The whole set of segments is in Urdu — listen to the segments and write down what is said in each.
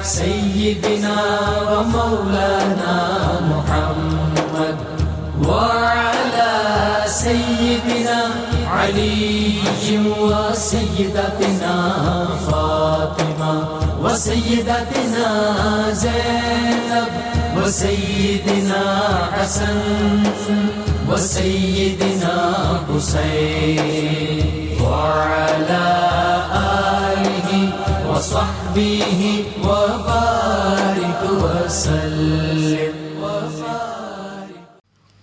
سيدنا ومولانا محمد وعلى سيدنا علي وسيدتنا فاطمة وسيدتنا زينب وسيدنا حسن وسيدنا حسين وعلى آله وصحبه وبارك وسلم.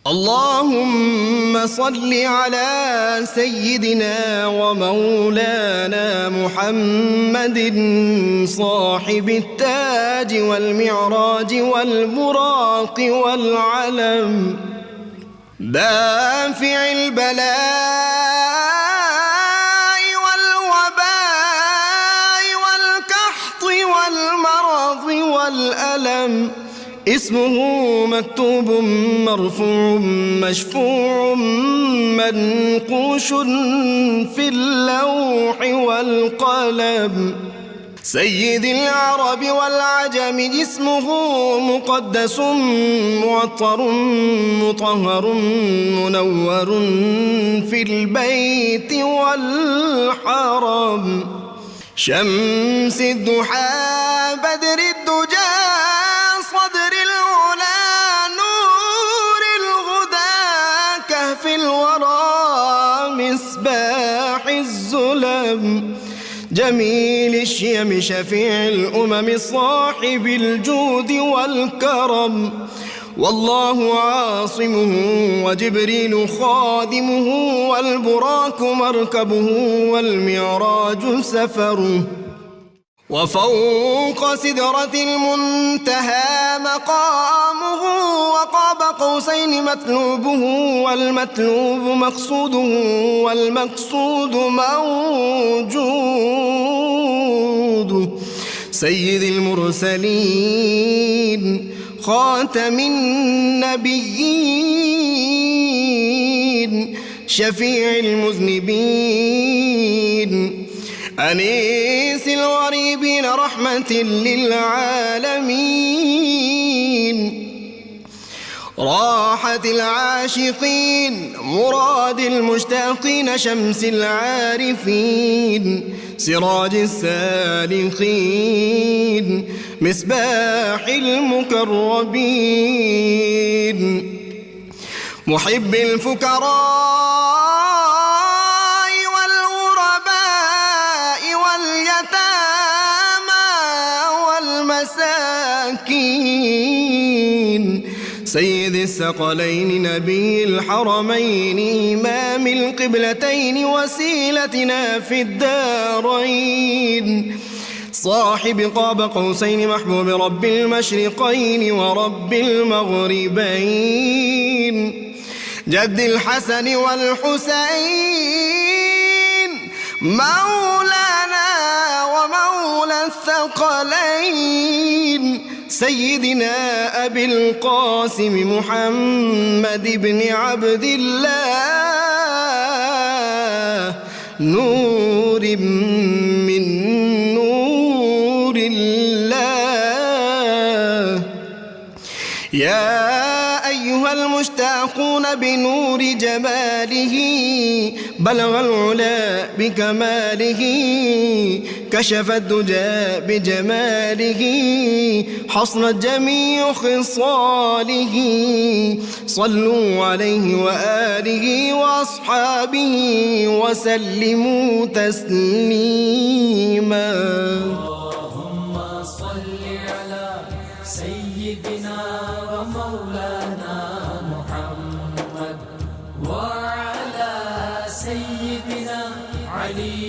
اللهم صل على سيدنا ومولانا محمد صاحب التاج والمعراج والبراق والعلم دافع البلاء والوباء والقحط والمرض والألم اسمه مكتوب مرفوع مشفوع منقوش في اللوح والقلم سيد العرب والعجم اسمه مقدس معطر مطهر منور في البيت والحرم شمس الضحى بدر الدجى صدر العلا نور الهدى كهف الورى مصباح الظلم جميل الشيم شفيع الأمم صاحب الجود والكرم والله عاصمه وجبريل خادمه والبراق مركبه والمعراج سفره وفوق سدرة المنتهى مقامه وقاب قوسين مطلوبه والمطلوب مقصوده والمقصود موجود سيد المرسلين خاتم النبيين شفيع المذنبين أنيس الغريبين رحمة للعالمين راحة العاشقين مراد المشتاقين شمس العارفين سراج السالكين مصباح المقربين محب الفقراء والمساكين سيد الثقلين نبي الحرمين إمام القبلتين وسيلتنا في الدارين صاحب قاب قوسين محبوب رب المشرقين ورب المغربين جد الحسن والحسين مولانا ومولى الثقلين سيدنا أبي القاسم محمد بن عبد الله نور من نور الله يا أيها المشتاقون بنور جماله بلغ العلا بكماله كشف الدجى بجماله حصنت جميع خصاله صلوا عليه وآله وأصحابه وسلموا تسليما. اللهم صل على سيدنا ومولانا محمد وعلى سيدنا علي.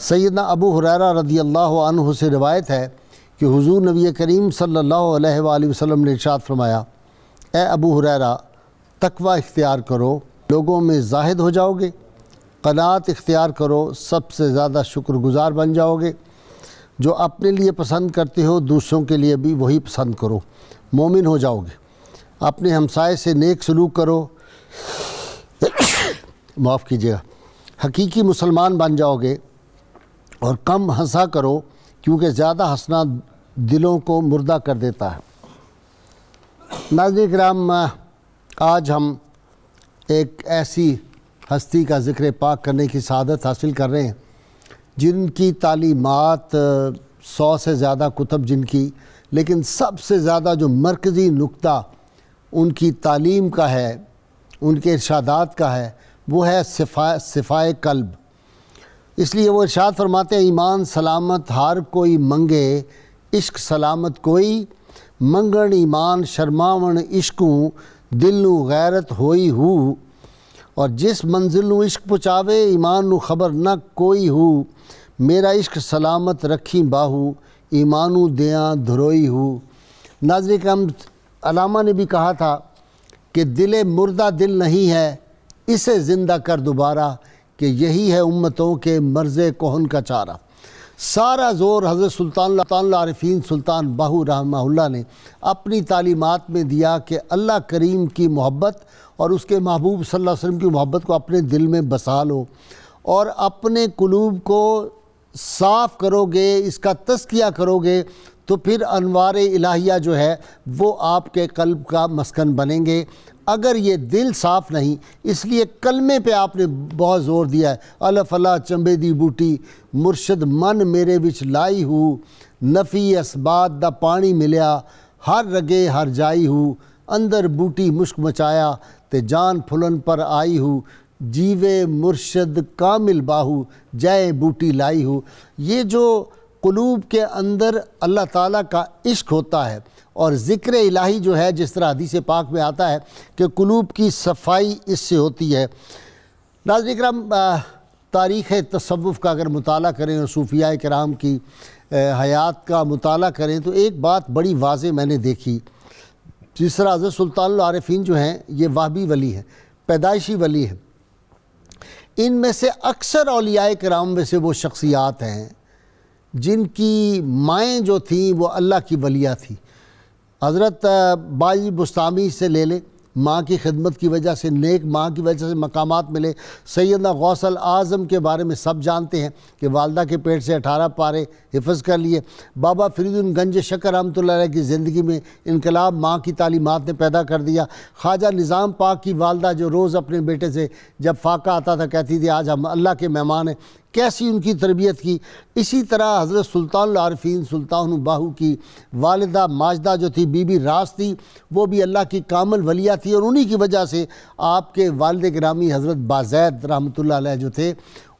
سیدنا ابو ہریرہ رضی اللہ عنہ سے روایت ہے کہ حضور نبی کریم صلی اللہ علیہ وآلہ وسلم نے ارشاد فرمایا، اے ابو ہریرہ تقوی اختیار کرو، لوگوں میں زاہد ہو جاؤ گے، قناعت اختیار کرو، سب سے زیادہ شکر گزار بن جاؤ گے، جو اپنے لیے پسند کرتے ہو دوسروں کے لیے بھی وہی پسند کرو، مومن ہو جاؤ گے، اپنے ہمسائے سے نیک سلوک کرو، معاف کیجیے گا، حقیقی مسلمان بن جاؤ گے، اور کم ہنسا کرو کیونکہ زیادہ ہنسنا دلوں کو مردہ کر دیتا ہے۔ ناظرین کرام، آج ہم ایک ایسی ہستی کا ذکر پاک کرنے کی سعادت حاصل کر رہے ہیں جن کی تعلیمات 100 سے زیادہ کتب جن کی، لیکن سب سے زیادہ جو مرکزی نقطہ ان کی تعلیم کا ہے، ان کے ارشادات کا ہے، وہ ہے صفائے قلب۔ اس لیے وہ ارشاد فرماتے ہیں، ایمان سلامت ہر کوئی منگے، عشق سلامت کوئی منگن ایمان شرماون عشقوں دل نو غیرت ہوئی ہو، اور جس منزل نو عشق پہنچاوے ایمان نو خبر نہ کوئی ہو، میرا عشق سلامت رکھی باہو ایمانو دیاں دھروئی ہو۔ ناظرین کرام، علامہ نے بھی کہا تھا کہ دل مردہ دل نہیں ہے، اسے زندہ کر دوبارہ، کہ یہی ہے امتوں کے مرض کہن کا چارہ۔ سارا زور حضرت سلطان العارفین سلطان باہو رحمہ اللہ نے اپنی تعلیمات میں دیا کہ اللہ کریم کی محبت اور اس کے محبوب صلی اللہ علیہ وسلم کی محبت کو اپنے دل میں بسا لو، اور اپنے قلوب کو صاف کرو گے، اس کا تزکیہ کرو گے، تو پھر انوار الہیہ جو ہے وہ آپ کے قلب کا مسکن بنیں گے۔ اگر یہ دل صاف نہیں، اس لیے کلمے پہ آپ نے بہت زور دیا ہے، الف اللہ چنبے دی بوٹی مرشد من میرے وچ لائی ہو، نفی اسبات دا پانی ملیا ہر رگے ہر جائی ہو، اندر بوٹی مشک مچایا تے جان پھلن پر آئی ہو، جیوے مرشد کامل باہو جائے بوٹی لائی ہو۔ یہ جو قلوب کے اندر اللہ تعالیٰ کا عشق ہوتا ہے، اور ذکر الہی جو ہے، جس طرح حدیث پاک میں آتا ہے کہ قلوب کی صفائی اس سے ہوتی ہے۔ ناظرین کرام، تاریخ تصوف کا اگر مطالعہ کریں اور صوفیاء کرام کی حیات کا مطالعہ کریں تو ایک بات بڑی واضح میں نے دیکھی، جس طرح حضرت سلطان العارفین جو ہیں یہ وہابی ولی ہیں، پیدائشی ولی ہیں، ان میں سے اکثر اولیاء کرام میں سے وہ شخصیات ہیں جن کی مائیں جو تھیں وہ اللہ کی ولیہ تھیں۔ حضرت بائی بستامی سے لے لیں، ماں کی خدمت کی وجہ سے، نیک ماں کی وجہ سے مقامات ملے۔ سیدنا غوث الاعظم کے بارے میں سب جانتے ہیں کہ والدہ کے پیٹ سے 18 پارے حفظ کر لیے۔ بابا فرید گنج شکر رحمۃ اللہ علیہ کی زندگی میں انقلاب ماں کی تعلیمات نے پیدا کر دیا۔ خواجہ نظام پاک کی والدہ جو روز اپنے بیٹے سے جب فاقہ آتا تھا کہتی تھی آج ہم اللہ کے مہمان ہیں، کیسی ان کی تربیت کی۔ اسی طرح حضرت سلطان العارفین سلطان باہو کی والدہ ماجدہ جو تھی، بی بی راز تھی، وہ بھی اللہ کی کامل ولیہ تھی، اور انہی کی وجہ سے آپ کے والد گرامی حضرت بازید رحمۃ اللہ علیہ جو تھے،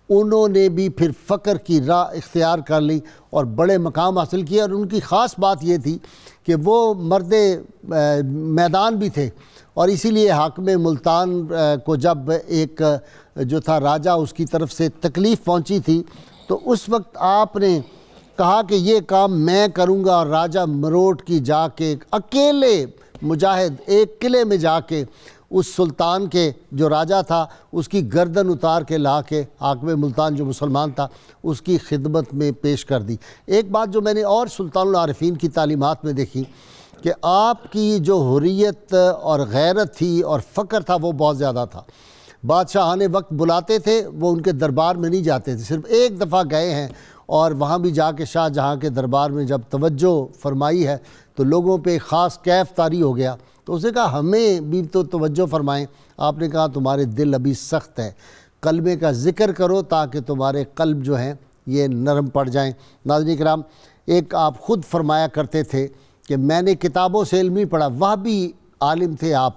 انہوں نے بھی پھر فقر کی راہ اختیار کر لی اور بڑے مقام حاصل کیے۔ اور ان کی خاص بات یہ تھی کہ وہ مرد میدان بھی تھے، اور اسی لیے حاکم ملتان کو جب ایک جو تھا راجہ اس کی طرف سے تکلیف پہنچی تھی، تو اس وقت آپ نے کہا کہ یہ کام میں کروں گا، اور راجہ مروٹ کی جا کے اکیلے مجاہد ایک قلعے میں جا کے اس سلطان کے جو راجہ تھا اس کی گردن اتار کے لا کے حاکم ملتان جو مسلمان تھا اس کی خدمت میں پیش کر دی۔ ایک بات جو میں نے اور سلطان العارفین کی تعلیمات میں دیکھی کہ آپ کی جو حریت اور غیرت تھی اور فقر تھا وہ بہت زیادہ تھا۔ بادشاہان وقت بلاتے تھے، وہ ان کے دربار میں نہیں جاتے تھے، صرف ایک دفعہ گئے ہیں، اور وہاں بھی جا کے شاہ جہاں کے دربار میں جب توجہ فرمائی ہے تو لوگوں پہ خاص کیف طاری ہو گیا، تو اسے کہا ہمیں بھی تو توجہ فرمائیں۔ آپ نے کہا تمہارے دل ابھی سخت ہے، کلمے کا ذکر کرو تاکہ تمہارے قلب جو ہیں یہ نرم پڑ جائیں۔ ناظرین کرام، ایک آپ خود فرمایا کرتے تھے کہ میں نے کتابوں سے علم نہیں پڑھا، وہ بھی عالم تھے آپ۔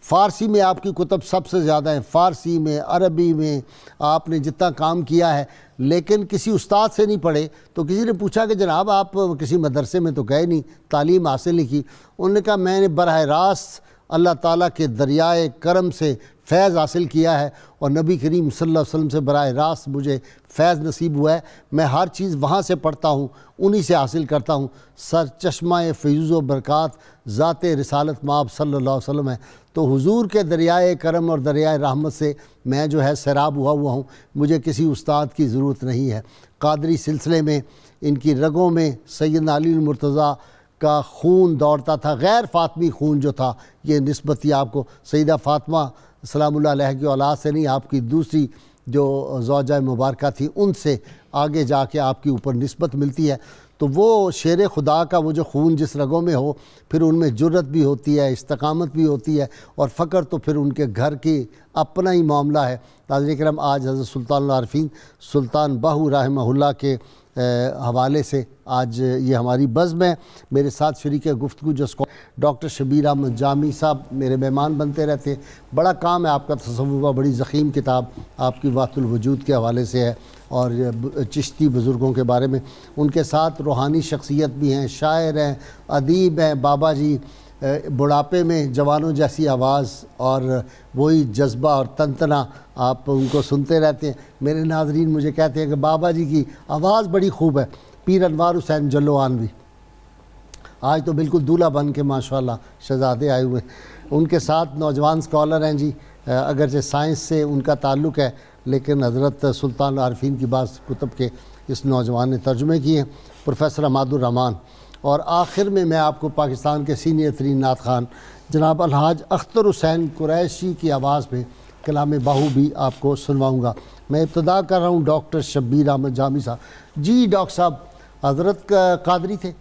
فارسی میں آپ کی کتب سب سے زیادہ ہیں، فارسی میں، عربی میں آپ نے جتنا کام کیا ہے، لیکن کسی استاد سے نہیں پڑھے۔ تو کسی نے پوچھا کہ جناب آپ کسی مدرسے میں تو گئے نہیں، تعلیم حاصل نہیں کی؟ انہوں نے کہا میں نے براہ راست اللہ تعالیٰ کے دریائے کرم سے فیض حاصل کیا ہے اور نبی کریم صلی اللہ علیہ وسلم سے براہ راست مجھے فیض نصیب ہوا ہے، میں ہر چیز وہاں سے پڑھتا ہوں، انہی سے حاصل کرتا ہوں۔ سر چشمہ فیض و برکات ذات رسالت مآب صلی اللہ علیہ وسلم ہے۔ تو حضور کے دریائے کرم اور دریائے رحمت سے میں جو ہے سیراب ہوا ہوں، مجھے کسی استاد کی ضرورت نہیں ہے۔ قادری سلسلے میں ان کی رگوں میں سیدنا علی المرتضیٰ کا خون دوڑتا تھا، غیر فاطمی خون جو تھا، یہ نسبت تھی آپ کو سیدہ فاطمہ سلام اللہ علیہ کی اولاد سے نہیں، آپ کی دوسری جو زوجہ مبارکہ تھی ان سے آگے جا کے آپ کی اوپر نسبت ملتی ہے۔ تو وہ شیر خدا کا وہ جو خون جس رگوں میں ہو، پھر ان میں جرت بھی ہوتی ہے، استقامت بھی ہوتی ہے، اور فقر تو پھر ان کے گھر کی اپنا ہی معاملہ ہے۔ ناظرین کرام، آج حضرت سلطان العارفین سلطان بہو رحمہ اللہ کے حوالے سے آج یہ ہماری بزم ہے۔ میرے ساتھ شریک گفتگو جو ڈاکٹر شبیر احمد جامی صاحب میرے مہمان بنتے رہتے ہیں۔ بڑا کام ہے آپ کا تصوف، بڑی ضخیم کتاب آپ کی وحدت الوجود کے حوالے سے ہے، اور چشتی بزرگوں کے بارے میں۔ ان کے ساتھ روحانی شخصیت بھی ہیں، شاعر ہیں، ادیب ہیں، بابا جی بڑھاپے میں جوانوں جیسی آواز اور وہی جذبہ اور تنتنا، آپ ان کو سنتے رہتے ہیں۔ میرے ناظرین مجھے کہتے ہیں کہ بابا جی کی آواز بڑی خوب ہے۔ پیر انوار حسین جلوانوی آج تو بالکل دولہا بن کے ماشاءاللہ شہزادے آئے ہوئے۔ ان کے ساتھ نوجوان اسکالر ہیں جی، اگرچہ سائنس سے ان کا تعلق ہے، لیکن حضرت سلطان العارفین کی بعض کتب کے اس نوجوان نے ترجمے کیے ہیں، پروفیسر عماد الرحمان۔ اور آخر میں آپ کو پاکستان کے سینئر ترین نعت خان جناب الحاج اختر حسین قریشی کی آواز میں کلام باہو بھی آپ کو سنواؤں گا۔ میں ابتدا کر رہا ہوں ڈاکٹر شبیر احمد جامی صاحب۔ جی ڈاکٹر صاحب، حضرت قادری تھے؟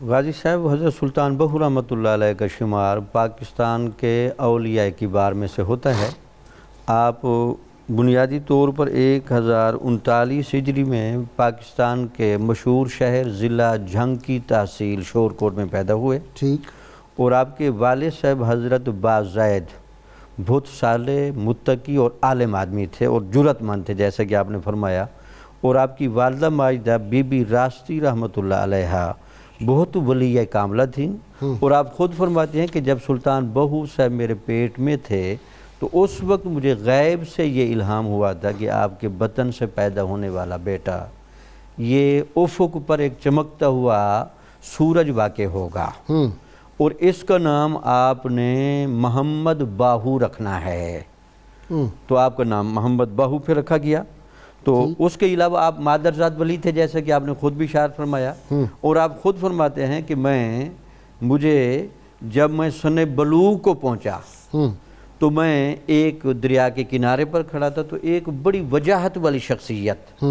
غازی صاحب، حضرت سلطان بہو رحمۃ اللہ علیہ کا شمار پاکستان کے اولیاء کبار میں سے ہوتا ہے۔ آپ بنیادی طور پر 1039 ہجری میں پاکستان کے مشہور شہر ضلع جھنگ کی تحصیل شورکوٹ میں پیدا ہوئے۔ ٹھیک۔ اور آپ کے والد صاحب حضرت بازید بہت صالح، متقی اور عالم آدمی تھے اور جرت مند تھے، جیسا کہ آپ نے فرمایا۔ اور آپ کی والدہ ماجدہ بی بی راستی رحمۃ اللہ علیہ بہت ولیہ کاملہ تھیں۔ اور آپ خود فرماتے ہیں کہ جب سلطان بہو صاحب میرے پیٹ میں تھے تو اس وقت مجھے غیب سے یہ الہام ہوا تھا کہ آپ کے بطن سے پیدا ہونے والا بیٹا یہ افق پر ایک چمکتا ہوا سورج واقع ہوگا، اور اس کا نام آپ نے محمد باہو رکھنا ہے۔ تو آپ کا نام محمد باہو پہ رکھا گیا۔ تو اس کے علاوہ آپ مادرزاد ولی تھے، جیسا کہ آپ نے خود بھی اشارہ فرمایا۔ اور آپ خود فرماتے ہیں کہ جب میں سن بلوغ کو پہنچا تو میں ایک دریا کے کنارے پر کھڑا تھا، تو ایک بڑی وجاہت والی شخصیت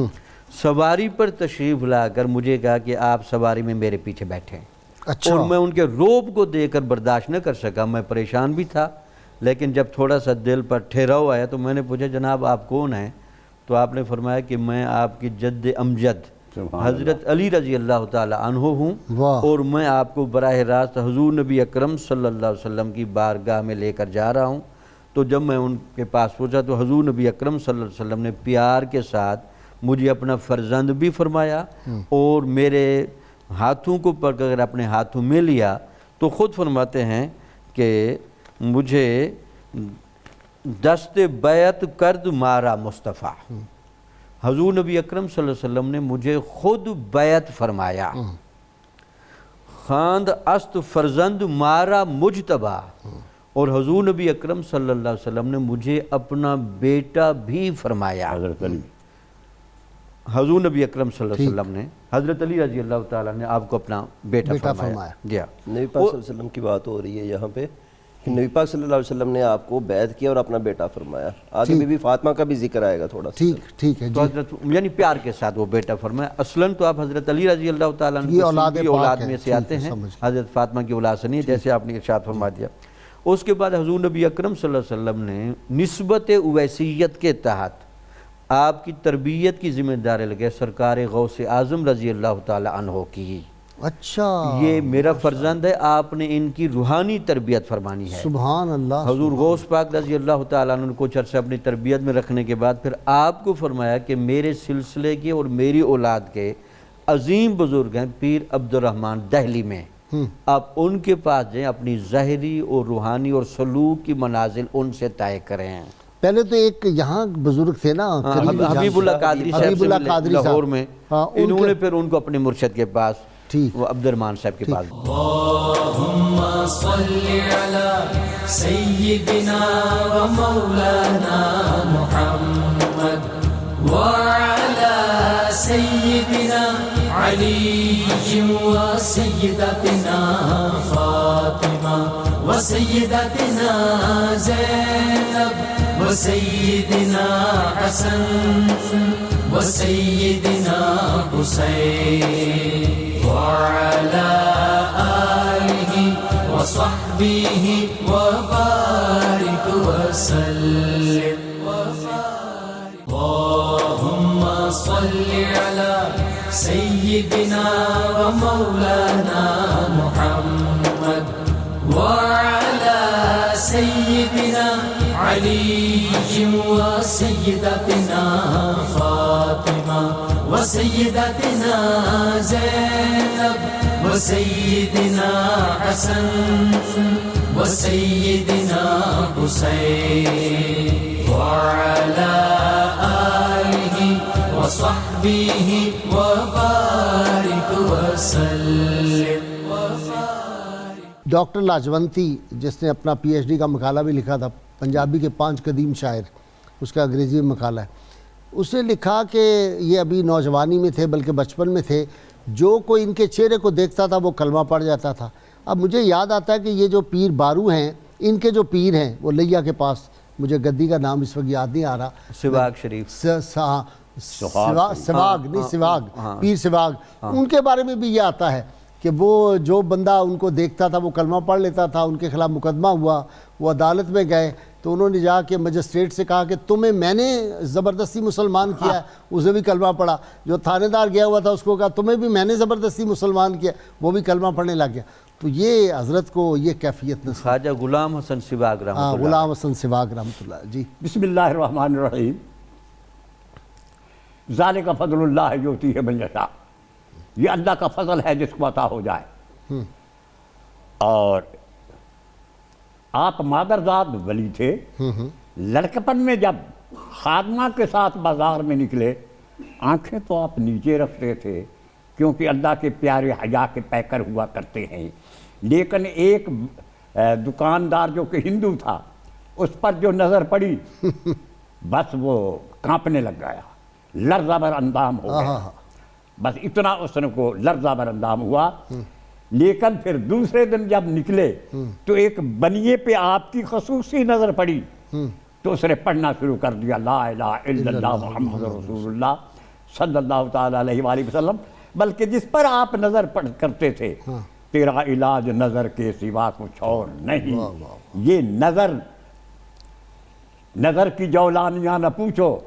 سواری پر تشریف لا کر مجھے کہا کہ آپ سواری میں میرے پیچھے بیٹھیں۔ اور میں ان کے روب کو دیکھ کر برداشت نہ کر سکا، میں پریشان بھی تھا، لیکن جب تھوڑا سا دل پر ٹھہراؤ آیا تو میں نے پوچھا جناب آپ کون ہیں؟ تو آپ نے فرمایا کہ میں آپ کی جد امجد حضرت علی رضی اللہ تعالی عنہ ہوں، اور میں آپ کو براہ راست حضور نبی اکرم صلی اللہ علیہ وسلم کی بارگاہ میں لے کر جا رہا ہوں۔ تو جب میں ان کے پاس پہنچا تو حضور نبی اکرم صلی اللہ علیہ وسلم نے پیار کے ساتھ مجھے اپنا فرزند بھی فرمایا، اور میرے ہاتھوں کو پکڑ کر اپنے ہاتھوں میں لیا۔ تو خود فرماتے ہیں کہ مجھے دست بیعت کرد مارا مصطفیٰ، حضور نبی اکرم صلی اللہ علیہ وسلم نے مجھے خود بیعت فرمایا۔ خواند است فرزند مارا مجتبیٰ، اور حضور نبی اکرم صلی اللہ علیہ وسلم نے مجھے اپنا بیٹا بھی فرمایا۔ حضور نبی اکرم صلی اللہ علیہ وسلم نے حضرت علی رضی اللہ تعالیٰ نے آپ کو اپنا بیٹا فرمایا۔ نبی پاک صلی اللہ علیہ وسلم کی بات ہو رہی ہے یہاں پہ کہ نبی پاک صلی اللہ علیہ وسلم نے آپ کو بیعت کیا اور اپنا بیٹا فرمایا۔ آگے بی بی فاطمہ کا بھی ذکر آئے گا تھوڑا سا۔ ٹھیک ہے، تو حضرت یعنی پیار کے ساتھ وہ بیٹا فرمایا۔ اصلاً تو آپ حضرت علی رضی اللہ تعالیٰ کی اولاد میں سے آتے ہیں، حضرت فاطمہ کی اولاد سے نہیں، جیسے آپ نے ارشاد فرما دیا۔ اس کے بعد حضور نبی اکرم صلی اللہ علیہ وسلم نے نسبت اویسیت کے تحت آپ کی تربیت کی ذمہ داری لگے سرکار غوث اعظم رضی اللہ تعالی عنہ کی۔ اچھا، یہ میرا فرزند ہے، آپ نے ان کی روحانی تربیت فرمانی ہے۔ سبحان اللہ۔ حضور غوث پاک رضی اللہ تعالیٰ عنہ کو کچھ عرصہ اپنی تربیت میں رکھنے کے بعد پھر آپ کو فرمایا کہ میرے سلسلے کے اور میری اولاد کے عظیم بزرگ ہیں پیر عبد الرحمن دہلی میں، آپ ان کے پاس جائیں، اپنی ظاہری اور روحانی اور سلوک کی منازل ان سے طے کریں۔ پہلے تو ایک یہاں بزرگ تھے نا حبیب اللہ قادری حبیب اللہ صاحب قادری لاہور میں، انہوں نے کے پھر ان کو اپنے مرشد کے پاس، ٹھیک، وہ عبد الرحمن صاحب کے پاس۔ اللهم صل على سيدنا ومولانا محمد وعلى سيدنا علي وسيدتنا فاطمة وسيدتنا زينب وسيدنا حسن وسيدنا حسين وعلى آله وصحبه وبارك وسلم اللهم صل على سيدنا ومولانا محمد وعلى سيدنا علي وسيدتنا فاطمة وسيدتنا زينب وسيدنا حسن وسيدنا حسين وعلى آله وصحبه وبارك وسلم۔ ڈاکٹر لاجونتی جس نے اپنا پی ایچ ڈی کا مقالہ بھی لکھا تھا، پنجابی کے 5 قدیم شاعر، اس کا انگریزی میں مقالہ ہے، اس نے لکھا کہ یہ ابھی نوجوانی میں تھے بلکہ بچپن میں تھے، جو کوئی ان کے چہرے کو دیکھتا تھا وہ کلمہ پڑھ جاتا تھا۔ اب مجھے یاد آتا ہے کہ یہ جو پیر بارو ہیں، ان کے جو پیر ہیں وہ لیا کے پاس، مجھے گدی کا نام اس وقت یاد نہیں آ رہا، سواگ شریف، سواگ نہیں، سواگ، پیر سواگ، ان کے بارے میں بھی یہ آتا ہے کہ وہ جو بندہ ان کو دیکھتا تھا وہ کلمہ پڑھ لیتا تھا۔ ان کے خلاف مقدمہ ہوا، وہ عدالت میں گئے تو انہوں نے جا کے مجسٹریٹ سے کہا کہ تمہیں میں نے زبردستی مسلمان کیا ہے، اسے بھی کلمہ پڑھا۔ جو تھانے دار گیا ہوا تھا اس کو کہا تمہیں بھی میں نے زبردستی مسلمان کیا، وہ بھی کلمہ پڑھنے لگ گیا۔ تو یہ حضرت کو یہ کیفیت نصیب، خواجہ غلام حسن سواگ رحمۃ اللہ، غلام حسن سواگ رحمۃ اللہ۔ جی بسم اللہ الرحمن الرحیم۔ ذالک فضل اللہ یؤتیہ من یشاء، یہ اللہ کا فضل ہے جس کو عطا ہو جائے۔ اور آپ مادرزاد ولی تھے، لڑکپن میں جب خادمہ کے ساتھ بازار میں نکلے، آنکھیں تو آپ نیچے رکھتے تھے کیونکہ اللہ کے پیارے حیا کے پیکر ہوا کرتے ہیں، لیکن ایک دکاندار جو کہ ہندو تھا، اس پر جو نظر پڑی بس وہ کانپنے لگ گیا، لرزہ بر اندام ہو گیا، بس اتنا اس نے کو لرزہ بر اندام ہوا۔ لیکن پھر دوسرے دن جب نکلے تو ایک بنیے پہ آپ کی خصوصی نظر پڑی تو اس نے پڑھنا شروع کر دیا، لا الہ الا اللہ محمد رسول اللہ صلی اللہ تعالیٰ علیہ وآلہ وسلم، بلکہ جس پر آپ نظر کرتے تھے، تیرا علاج نظر کے سوا کچھ اور نہیں۔ یہ نظر کی جولانیاں نہ پوچھو،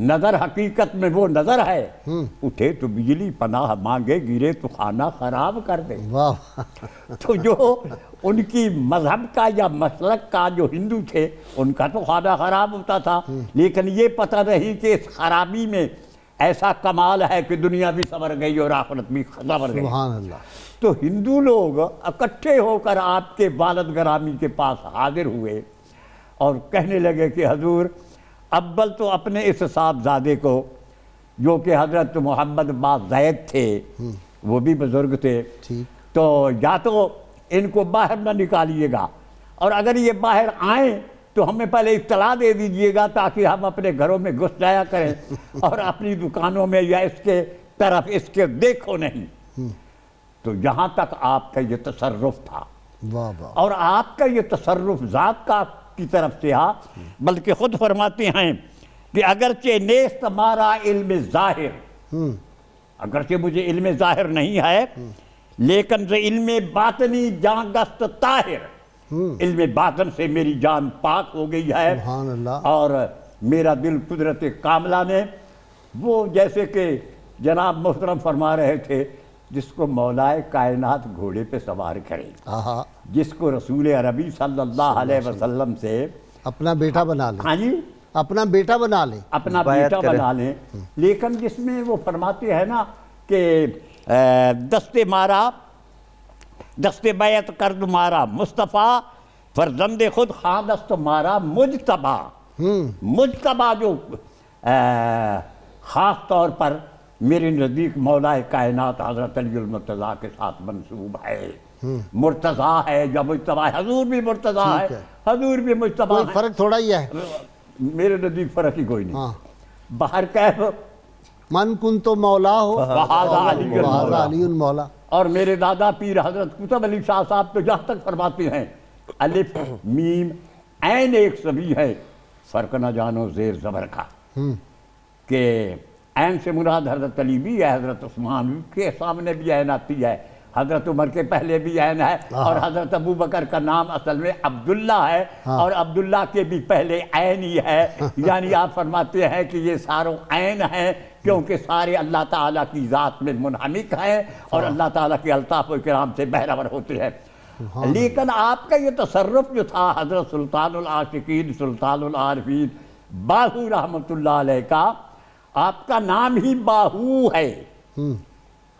نظر حقیقت میں وہ نظر ہے، اٹھے تو بجلی پناہ مانگے، گرے تو خانہ خراب کر دے۔ تو جو ان کی مذہب کا یا مسلک کا جو ہندو تھے، ان کا تو خانہ خراب ہوتا تھا، لیکن یہ پتہ نہیں کہ اس خرابی میں ایسا کمال ہے کہ دنیا بھی سنور گئی اور آخرت بھی سنور گئی۔ سبحان اللہ۔ تو ہندو لوگ اکٹھے ہو کر آپ کے والد گرامی کے پاس حاضر ہوئے اور کہنے لگے کہ حضور، اول تو اپنے اس صاحبزادے کو جو کہ حضرت محمد با زید تھے، وہ بھی بزرگ تھے، تو یا تو ان کو باہر نہ نکالیے گا، اور اگر یہ باہر آئیں تو ہمیں پہلے اطلاع دے دیجئے گا تاکہ ہم اپنے گھروں میں گھس جایا کریں اور اپنی دکانوں میں یا اس کے طرف اس کے دیکھو نہیں۔ تو یہاں تک آپ کا یہ تصرف تھا، اور آپ کا یہ تصرف ذات کا کی طرف سے ہا، بلکہ خود فرماتے ہیں کہ اگرچہ نیست مارا علم ظاہر، اگرچہ مجھے علم ظاہر نہیں ہے لیکن علم باطنی جان گست طاہر، علم باطن سے میری جان پاک ہو گئی ہے، اور میرا دل قدرت کاملہ نے، وہ جیسے کہ جناب محترم فرما رہے تھے، جس کو مولائے کائنات گھوڑے پہ سوار کرے، جس کو رسول عربی صلی اللہ علیہ وسلم سے اپنا بیٹا بنا لیں، ہاں جی، اپنا بیٹا بنا لیں، اپنا بیٹا بنا لیں، لیکن جس میں وہ فرماتے ہیں نا کہ دست مارا دست بیعت کرد مارا مصطفیٰ، فرزند خود خواندست مارا مجتبیٰ۔ مجتبیٰ جو خاص طور پر میرے نزدیک مولا کائنات حضرت علی المرتضیٰ کے ساتھ منسوب ہے، مرتضیٰ ہے یا مجتبیٰ ہے، حضور بھی مرتضیٰ ہے، حضور بھی مجتبیٰ کوئی ہے، فرق تھوڑا ہی ہے۔ میرے نزدیک فرق ہی کوئی نہیں۔ ہاں، باہر کیف من کن تو مولا ہو فہذا علی فہذا علی المولا۔ اور میرے دادا پیر حضرت قطب علی شاہ صاحب تو جہاں تک فرماتے ہیں الف میم عین ایک سبھی ہے، فرق نہ جانو زیر زبر کا، کہ عین سے مراد حضرت علی بھی ہے، حضرت عثمان کے سامنے بھی عین آتی ہے، حضرت عمر کے پہلے بھی عین ہے، اور حضرت ابو بکر کا نام اصل میں عبداللہ ہے، اور عبداللہ کے بھی پہلے عین ہی ہے، یعنی آپ فرماتے ہیں کہ یہ ساروں عین ہیں، کیونکہ سارے اللہ تعالیٰ کی ذات میں منحمک ہیں اور اللہ تعالیٰ کے الطاف و اکرام سے بہرور ہوتے ہیں۔ لیکن آپ کا یہ تصرف جو تھا حضرت سلطان العاشقین سلطان العارفین باہو رحمۃ اللہ علیہ کا، آپ کا نام ہی باہو ہے،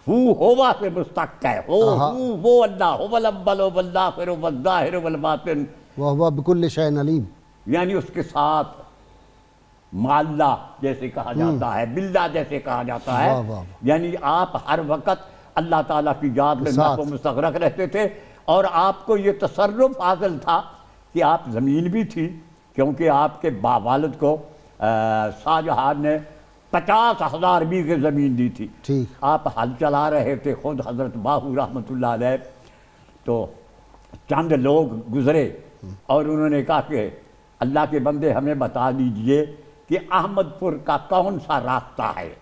ہوا سے مستق ہے، وہ اللہ هو الاول والآخر والظاہر والباطن، وہو بکل شیء علیم، یعنی اس کے ساتھ معلّہ جیسے کہا جاتا ہے، باللہ جیسے کہا جاتا ہے، یعنی آپ ہر وقت اللہ تعالیٰ کی یاد میں محو مستغرق رہتے تھے، اور آپ کو یہ تصرف حاصل تھا کہ آپ زمین بھی تھی، کیونکہ آپ کے والد کو شاہ جہان نے 50,000 بیگھے زمین دی تھی، آپ ہل چلا رہے تھے خود حضرت باہو رحمۃ اللہ علیہ، تو چند لوگ گزرے اور انہوں نے کہا کہ اللہ کے بندے ہمیں بتا دیجئے کہ احمد پور کا کون سا راستہ ہے،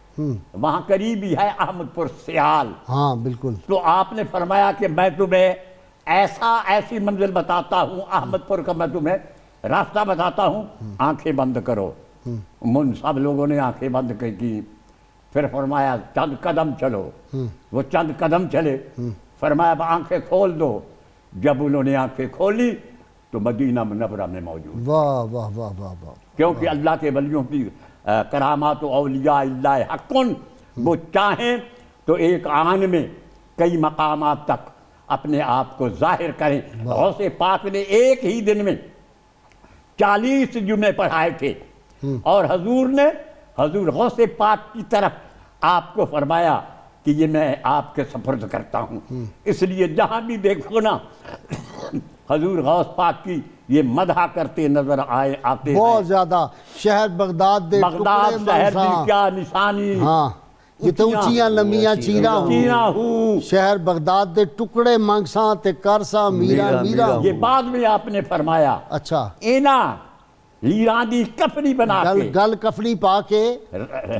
وہاں قریب ہی ہے احمد پور سیال۔ ہاں بالکل۔ تو آپ نے فرمایا کہ میں تمہیں ایسی منزل بتاتا ہوں، احمد پور کا میں تمہیں راستہ بتاتا ہوں، آنکھیں بند کرو۔ سب لوگوں نے آنکھیں بند کی، پھر فرمایا چند قدم چلو، وہ چند قدم چلے، فرمایا اب آنکھیں کھول دو، جب انہوں نے آنکھیں کھولی تو مدینہ منورہ میں موجود، واہ واہ واہ واہ واہ، کیونکہ اللہ کے ولیوں کی کرامات و اولیاء اللہ حقن، وہ چاہیں تو ایک آن میں کئی مقامات تک اپنے آپ کو ظاہر کریں۔ غوث پاک نے ایک ہی دن میں 40 جمعے پڑھائے تھے، اور حضور غوث پاک کی طرف آپ کو فرمایا کہ یہ میں آپ کے سپرد کرتا ہوں، اس لیے جہاں بھی دیکھو نا حضور غوث پاک کی یہ مدح کرتے نظر آتے ہیں، بہت زیادہ۔ شہر بغداد دے بغداد ٹکڑے شہر دی منساں، کیا نشانی، ہاں یہ تو اونچیاں لمیاں چیراں چیراں ہوں، شہر بغداد دے ٹکڑے منگساں تے کرساں میرا میرا۔ یہ بعد میں آپ نے فرمایا اچھا، اینا لیران دی کفنی بنا کے گل کفنی پا کے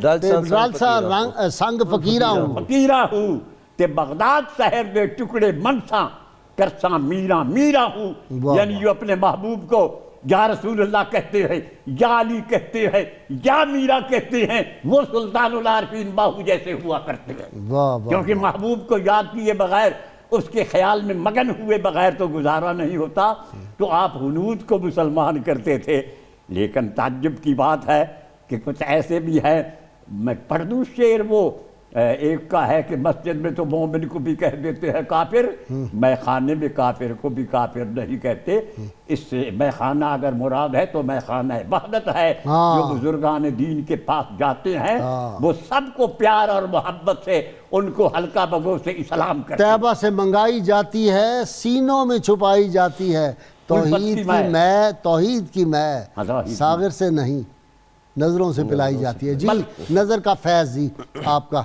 رالسا رنگ سنگ فقیرہ ہوں، فقیرہ ہوں تے بغداد شہر دے ٹکڑے منساں کرساں میرا میرا ہوں، یعنی جو اپنے محبوب کو یا رسول اللہ کہتے ہیں، یا علی کہتے ہیں، یا میرا کہتے ہیں، وہ سلطان العارفین باہو جیسے ہوا کرتے ہیں، کیونکہ محبوب کو یاد کیے بغیر، اس کے خیال میں مگن ہوئے بغیر تو گزارا نہیں ہوتا۔ تو آپ حنود کو مسلمان کرتے تھے، لیکن تعجب کی بات ہے کہ کچھ ایسے بھی ہیں، میں پڑھ دوں شعر، وہ ایک کا ہے کہ مسجد میں تو مومن کو بھی کہہ دیتے ہیں کافر، میں خانے میں کافر کو بھی کافر نہیں کہتے، اس سے میں خانہ اگر مراد ہے تو میں خانہ وحدت ہے، جو بزرگان دین کے پاس جاتے ہیں وہ سب کو پیار اور محبت سے ان کو ہلکا بگو سے اسلام کرتے ہیں۔ طیبہ سے منگائی جاتی ہے، سینوں میں چھپائی جاتی ہے، توحید کی میں، توحید کی میں، ساغر سے نہیں نظروں سے پلائی جاتی ہے۔ جی نظر کا فیض جی آپ کا۔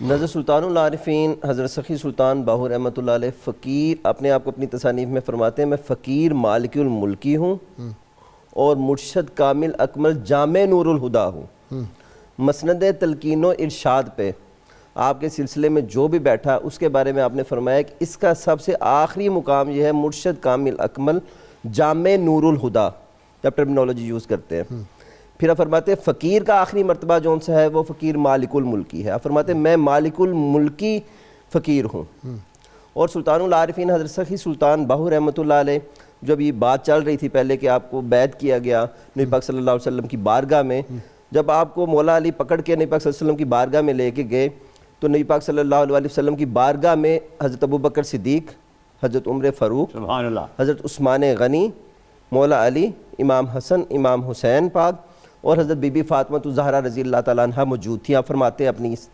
نظر سلطان العارفین حضرت سخی سلطان باہو رحمۃ اللہ علیہ فقیر اپنے آپ کو اپنی تصانیف میں فرماتے ہیں، میں فقیر مالک الملکی ہوں اور مرشد کامل اکمل جامع نور الہدا ہوں۔ مسند تلقین و ارشاد پہ آپ کے سلسلے میں جو بھی بیٹھا اس کے بارے میں آپ نے فرمایا کہ اس کا سب سے آخری مقام یہ ہے مرشد کامل اکمل جامع نور الہدا، جب ٹرمنالوجی یوز کرتے ہیں۔ پھر آپ فرماتے ہیں فقیر کا آخری مرتبہ جون سا ہے وہ فقیر مالک الملکی ہے، آپ فرماتے ہیں میں مالک الملکی فقیر ہوں۔ اور سلطان العارفین حضرت سخی سلطان باہو رحمۃ اللہ علیہ، جب یہ بات چل رہی تھی پہلے کہ آپ کو بیعت کیا گیا نبی پاک صلی اللہ علیہ وسلم کی بارگاہ میں، جب آپ کو مولا علی پکڑ کے نبی پاک صلی اللہ علیہ وسلم کی بارگاہ میں لے کے گئے تو نبی پاک صلی اللہ علیہ وسلم کی بارگاہ میں حضرت ابوبکر صدیق، حضرت عمر فاروق، سبحان اللہ، حضرت عثمان غنی، مولا علی، امام حسن، امام حسین پاک اور حضرت بی بی فاطمہ الزہرا رضی اللہ تعالیٰ عنہ موجود تھیں۔ آپ فرماتے ہیں اپنی اس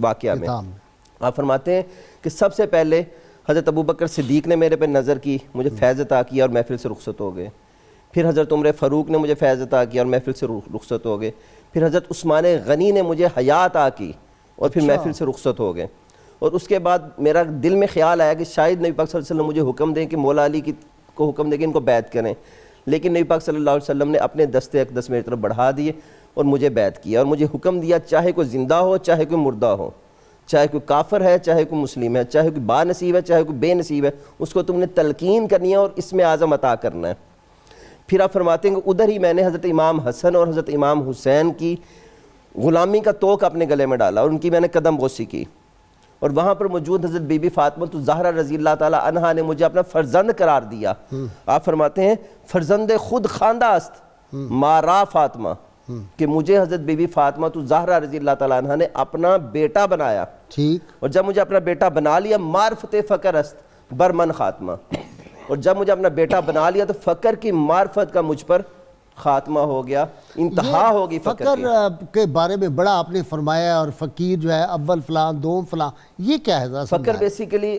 واقعہ میں، کتاب آپ فرماتے ہیں کہ سب سے پہلے حضرت ابوبکر صدیق نے میرے پہ نظر کی، مجھے فیض عطا کیا اور محفل سے رخصت ہو گئے۔ پھر حضرت عمر فاروق نے مجھے فیض عطا کیا اور محفل سے رخصت ہو گئے۔ پھر حضرت عثمان غنی نے مجھے حیا عطا کی اور پھر محفل سے رخصت ہو گئے۔ اور اس کے بعد میرا دل میں خیال آیا کہ شاید نبی پاک صلی اللہ علیہ وسلم مجھے حکم دیں کہ مولا علی کو حکم دیں کہ ان کو بیعت کریں، لیکن نبی پاک صلی اللہ علیہ وسلم نے اپنے دستے اقدس میری طرف بڑھا دیے اور مجھے بیعت کیا اور مجھے حکم دیا چاہے کوئی زندہ ہو چاہے کوئی مردہ ہو، چاہے کوئی کافر ہے چاہے کوئی مسلم ہے، چاہے کوئی با نصیب ہے چاہے کوئی بے نصیب ہے، اس کو تم نے تلقین کرنی ہے اور اس میں اعظم عطا کرنا ہے۔ پھر آپ فرماتے ہیں کہ ادھر ہی میں نے حضرت امام حسن اور حضرت امام حسین کی غلامی کا توق اپنے گلے میں ڈالا اور ان کی میں نے قدم بوسی کی، اور وہاں پر موجود حضرت بی بی فاطمہ الزہرا رضی اللہ تعالی عنہا نے مجھے اپنا فرزند قرار دیا۔ آپ فرماتے ہیں فرزند خود خواندہ است مارا فاطمہ، کہ مجھے حضرت بی بی فاطمہ الزہرا رضی اللہ تعالی عنہا نے اپنا بیٹا بنایا، ٹھیک، اور جب مجھے اپنا بیٹا بنا لیا معرفت فقر است برمن خاتمہ، اور جب مجھے اپنا بیٹا بنا لیا تو فقر کی معرفت کا مجھ پر خاتمہ ہو گیا، انتہا ہوگی فقر کی۔ فقر کے بارے میں بڑا آپ نے فرمایا، اور فقیر جو ہے اول فلان دوم فلان، یہ کیا ہے ذرا فقر سمجھائیں۔ بیسیکلی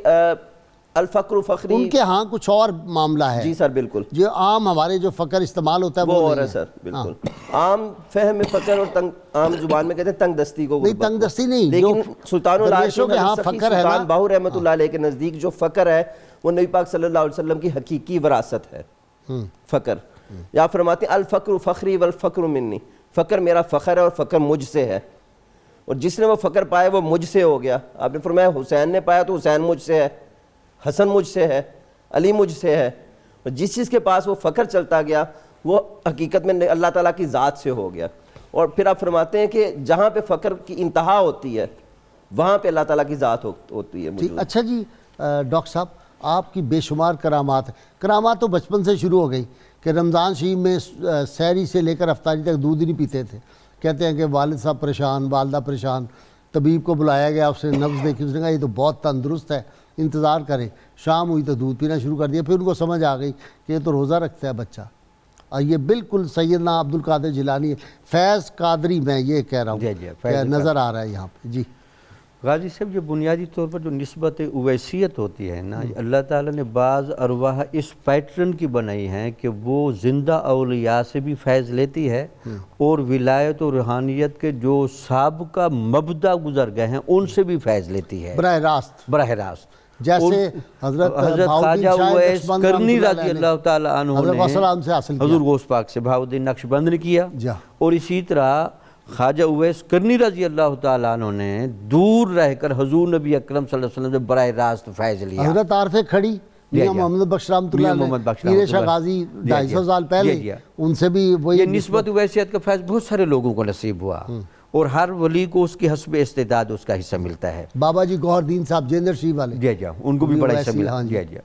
الفقر فخری، ان کے ہاں کچھ اور معاملہ ہے جی سر بالکل، جو عام ہمارے جو فقر استعمال ہوتا ہے وہ اور نہیں ہے سر بالکل۔ عام فہم میں فقر اور عام زبان میں کہتے ہیں تنگ دستی کو، نہیں تنگ دستی نہیں، لیکن جو سلطان درویشوں کے ہاں حضرت سخی فقر ہے سلطان نا، باہو رحمۃ اللہ علیہ کے نزدیک جو فقر ہے وہ نبی پاک صلی اللہ علیہ وسلم کی حقیقی وراثت ہے۔ فقر یا فرماتے ہیں الفقر فخری والفقر منی، فقر میرا فخر ہے اور فقر مجھ سے ہے، اور جس نے وہ فقر پایا وہ مجھ سے ہو گیا۔ آپ نے فرمایا حسین نے پایا تو حسین مجھ سے ہے، حسن مجھ سے ہے، علی مجھ سے ہے، اور جس چیز کے پاس وہ فقر چلتا گیا وہ حقیقت میں اللہ تعالیٰ کی ذات سے ہو گیا۔ اور پھر آپ فرماتے ہیں کہ جہاں پہ فقر کی انتہا ہوتی ہے وہاں پہ اللہ تعالیٰ کی ذات ہوتی ہے موجود۔ اچھا جی ڈاکٹر صاحب، آپ کی بے شمار کرامات ہیں، کرامات تو بچپن سے شروع ہو گئی کہ رمضان شریف میں سحری سے لے کر افطاری تک دودھ ہی نہیں پیتے تھے۔ کہتے ہیں کہ والد صاحب پریشان، والدہ پریشان، طبیب کو بلایا گیا، اس نے نبض دیکھی، اس نے کہا یہ تو بہت تندرست ہے، انتظار کریں۔ شام ہوئی تو دودھ پینا شروع کر دیا، پھر ان کو سمجھ آ گئی کہ یہ تو روزہ رکھتا ہے بچہ، اور یہ بالکل سیدنا عبد القادر جیلانی فیض قادری، میں یہ کہہ رہا ہوں جی کہ نظر آ رہا ہے یہاں پہ۔ جی غازی صاحب، جو بنیادی طور پر جو نسبت اویسیت ہوتی ہے نا، اللہ تعالیٰ نے بعض ارواح اس پیٹرن کی بنائی ہیں کہ وہ زندہ اولیاء سے بھی فیض لیتی ہے، اور ولایت و روحانیت کے جو سابقہ مبدا گزر گئے ہیں ان سے بھی فیض لیتی ہے براہ راست، براہ راست۔ جیسے حضرت خواجہ اویس کرنی رضی اللہ تعالیٰ عنہ حضرت غوث نے العالم سے حاصل کیا، حضور غوث پاک سے بہاؤالدین نقشبند نے کیا، جا اور اسی طرح خواجہ اویس کرنی رضی اللہ تعالیٰ عنہ نے دور رہ کر حضور نبی اکرم صلی اللہ علیہ وسلم سے براہ راست فیض لیا۔ حضرت عارف کھڑی، میاں محمد بخش رحمۃ اللہ علیہ، پیر شاہ غازی 250 سال پہلے، ان سے بھی وہی یہ نسبت اویسیت کا فیض بہت سارے لوگوں کو نصیب ہوا، اور ہر ولی کو اس کی حسب استعداد اس کا حصہ ملتا ہے۔ بابا جی گوہر دین صاحب جیندر شریف والے، جی جی، ان کو بھی بڑا حصہ ملا۔ جی جی،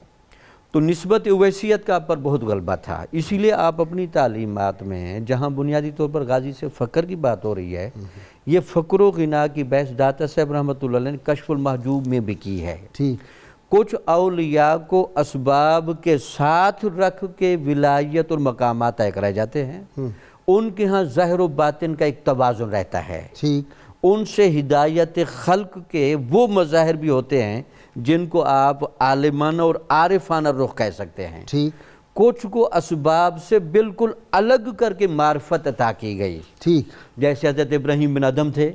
تو نسبت اویسیت کا آپ پر بہت غلبہ تھا، اسی لیے آپ اپنی تعلیمات میں جہاں بنیادی طور پر غازی سے فقر کی بات ہو رہی ہے، یہ فقر و غنا کی بحث داتا صاحب رحمۃ اللہ علیہ نے کشف المحجوب میں بھی کی ہے۔ ٹھیک، کچھ اولیاء کو اسباب کے ساتھ رکھ کے ولایت اور مقامات طے کرائے جاتے ہیں، ان کے ہاں ظاہر و باطن کا ایک توازن رہتا ہے، ٹھیک، ان سے ہدایت خلق کے وہ مظاہر بھی ہوتے ہیں جن کو آپ عالمانہ اور عارفانہ رخ کہہ سکتے ہیں۔ ٹھیک، کچھ کو اسباب سے بالکل الگ کر کے معرفت عطا کی گئی، ٹھیک، جیسے حضرت ابراہیم بن ادم تھے،